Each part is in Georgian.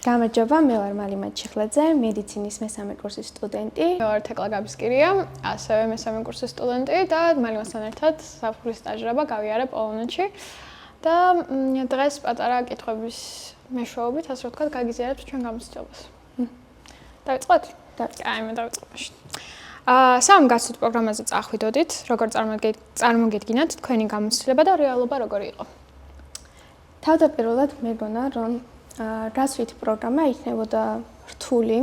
გამარჯობა, მე ვარ მალიმა ჩიხლაძე, მედიცინის მესამე კურსის სტუდენტი. მე ვარ თეკლა გაბისკირია, ასევე მესამე კურსის სტუდენტი და მალიმასთან ერთად საფულის სტაჟრობა გავიარე პოლონეთში. და დღეს პატარა კითხვების მეშვეობით, ასე ვთქვათ, გაგიზიარებთ ჩვენ გამოცდილებას. დავიწყოთ? აი, მე დავიწყებ მაშინ. სამ გასულ პროგრამაზე წახვიდოდით, როგორ წარმოგედგინათ თქვენი გამოცდილება და რეალობა როგორი იყო? თავდაპირველად მეგონა, რომ გასვით პროგრამა იქნებოდა რთული,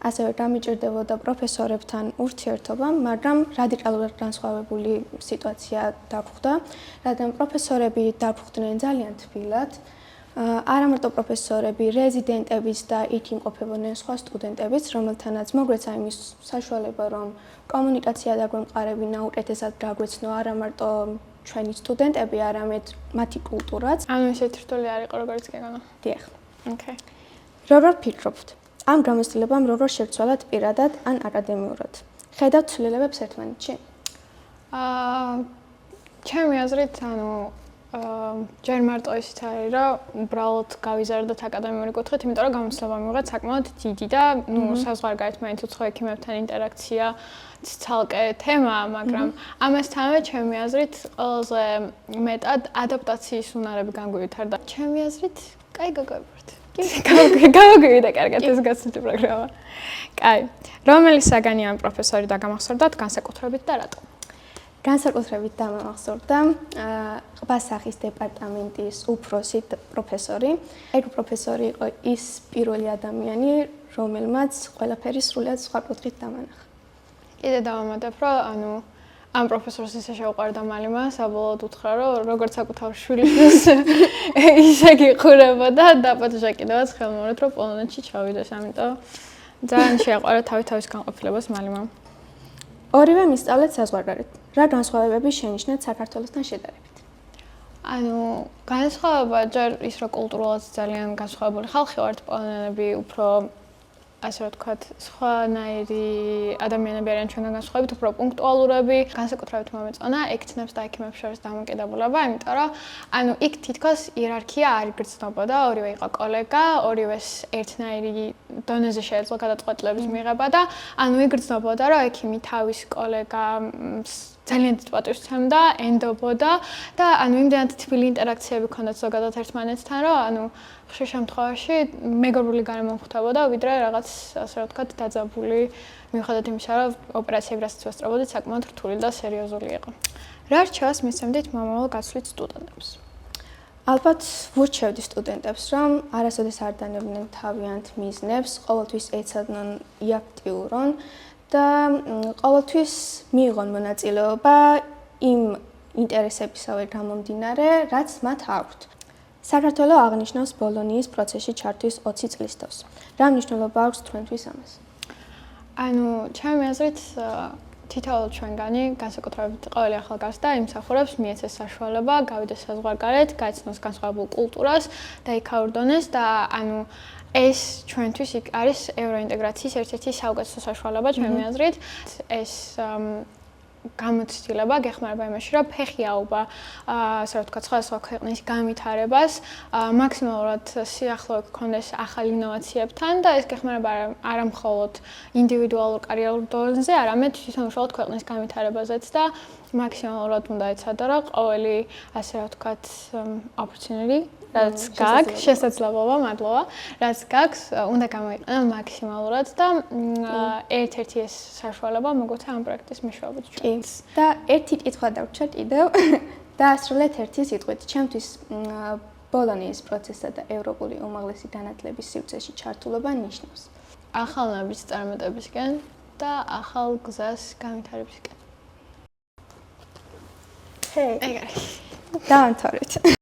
ასევე დამიჭირდებოდა პროფესორებთან ურთიერთობა, მაგრამ რადიკალურად განსხვავებული სიტუაცია დაგვხვდა, რადგან პროფესორები დაგვხვდნენ ძალიან თბილად. არა მარტო პროფესორები, რეზიდენტებიც და იქ იმყოფებოდნენ სხვა სტუდენტებიც, რომელთანაც მოგვეცა იმის საშუალება, რომ კომუნიკაცია დაგვემყარებინა, უკეთესად გაგვეცნო არა მარტო ჩვენი სტუდენტები, არამედ მათი კულტურაც. ანუ ისეთი რთული არ იყო, როგორც გეგონა. დიახ. ოკეი. როგორ ფიქრობთ? ამ გამოცდილებამ როგორ შევცვალათ პირადად ან აკადემიურად? ხედავთ ცვლილებებს ერთმანეთში? ჩემი აზრით, ჯერ მარტო ისიც არის, რომ უბრალოდ გავიზარდოთ აკადემიური კუთხით, იმიტომ რომ გამოცდილება მივიღეთ საკმაოდ დიდი და საზღვარგარეთ მაინც უცხო ექიმებთან ინტერაქცია ცალკე თემაა, მაგრამ ამასთანავე ჩემი აზრით ყველაზე მეტად ადაპტაციის უნარები განგვივითარდა. ჩემი აზრით, კაი გაგავიბრთ. გავაგივიდა კარგად ეს გასული პროგრამა. კაი. რომელი საგანი ან პროფესორი დაგამახსოვრდათ განსაკუთრებით და რატომ? განსაკუთრებით დამამახსოვრდა ყბასახის დეპარტამენტის უფროსი პროფესორი. ეგ პროფესორი იყო ის პირველი ადამიანი, რომელმაც ყველაფერი სრულად სხვა კუთხით დამანახა. კიდე დავამატებ, რომ ამ პროფესორს ისე შეუყვარდა მალიმა, საბოლოოდ უთხრა, რომ როგორც საკუთარ შვილიშვილს ისე გიყურებოდა და პატიჟა კიდევაც ხელმოუწევთ, რომ პოლონეთში ჩავიდეს, ამიტომ ძალიან შეაყვარა თავის განყოფილებას მალიმამ. ორივე მისწავლეთ საზღვარგარეთ. რა განსხვავებები შენიშნეთ საქართველოსთან შედარებით? განსხვავება ჯერ ის, რომ კულტურულად ძალიან განსხვავებული ხალხი ვართ, პოლონელები უფრო ასე ვთქვათ, სხვანაირი ადამიანები არიან ჩვენგან განსხვავებით, უფრო პუნქტუალურები, განსაკუთრებით მომეწონა ექცნებს და ექიმებს შორის დამოკიდებულება, იმიტომ რომ იქ თითქოს იერარქია არ იგრძნობოდა, ორივე იყო კოლეგა, ორივეს ერთნაირი დონეზე შეეძლო გადაწყვეტილების მიღება და იგრძნობოდა, რომ ექიმი თავის კოლეგას ძალიან დიდ პატივს სცემდა, ენდობოდა და იმდენად თბილი ინტერაქციები ჰქონდათ ზოგადად ერთმანეთთან, რომ ხშირ შემთხვევაში მეგობრული გარემო ხვდებოდა, ვიდრე რაღაც ასე ვთქვათ, დაძაბული, მიუხედავად იმისა, რომ ოპერაციები რასაც ვესწრებოდით, საკმაოდ რთული და სერიოზული იყო. რა რჩევას მისცემდით მომავალ გასვლით სტუდენტებს? ალბათ ვურჩევდი სტუდენტებს, რომ არასოდეს არ დანებდნენ თავიანთ მიზნებს, ყოველთვის ეცადნენ იაქტიურონ და ყოველთვის მიიღონ მონაწილეობა იმ ინტერესებისავე გამომდინარე, რაც მათ აქვთ. საქართველო აღნიშნავს ბოლონიის პროცესში ჩართვის 20 წლის თავს. რა მნიშვნელობა აქვს თქვენთვის ამას? ჩემი აზრით, თითოეულ ჩვენგანი, განსაკუთრებით ყოველი ახალგაზრდა იმსახურებს მიეცეს საშუალება, გავიდეს საზღვარგარეთ, გაიცნოს განსხვავებულ კულტურას და იქაურდონეს და ეს ჩვენთვის არის ევროინტეგრაციის ერთ-ერთი საუკეთესო საშუალება ჩემი აზრით. ეს გამოცდილება გეხმარება იმაში, რომ ფეხი აუღვა, ასე ვთქვათ, სხვადასხვა ქვეყნის განვითარებას, მაქსიმალურად სიახლოვე გქონდეს ახალ ინოვაციებთან და ეს გეხმარება არა მხოლოდ ინდივიდუალურ კარიერულ დონეზე, არამედ თვითონ უშუალოდ ქვეყნის განვითარებაზეც და მაქსიმალურად უნდა ეცადა, რომ ყოველი, ასე ვთქვათ, opportunity რაც გაქვს, შესაძლებლობა, მადლობა, რაც გაქვს, უნდა გამოიყენო მაქსიმალურად და ერთ-ერთი ეს საშუალება მოგვეცა ამ პროექტის მეშვეობით ჩვენს. და ერთი კითხვა დავჭერ კიდევ დაასრულეთ ერთი სიტყვით. ჩემთვის ბოლონიის პროცესსა და ევროპული უმაღლესი განათლების სივრცეში ჩართულობა ნიშნავს ახალნების წარმატებისკენ და ახალ გზას განვითარებისკენ. ეგ არის. დავამთავრეთ.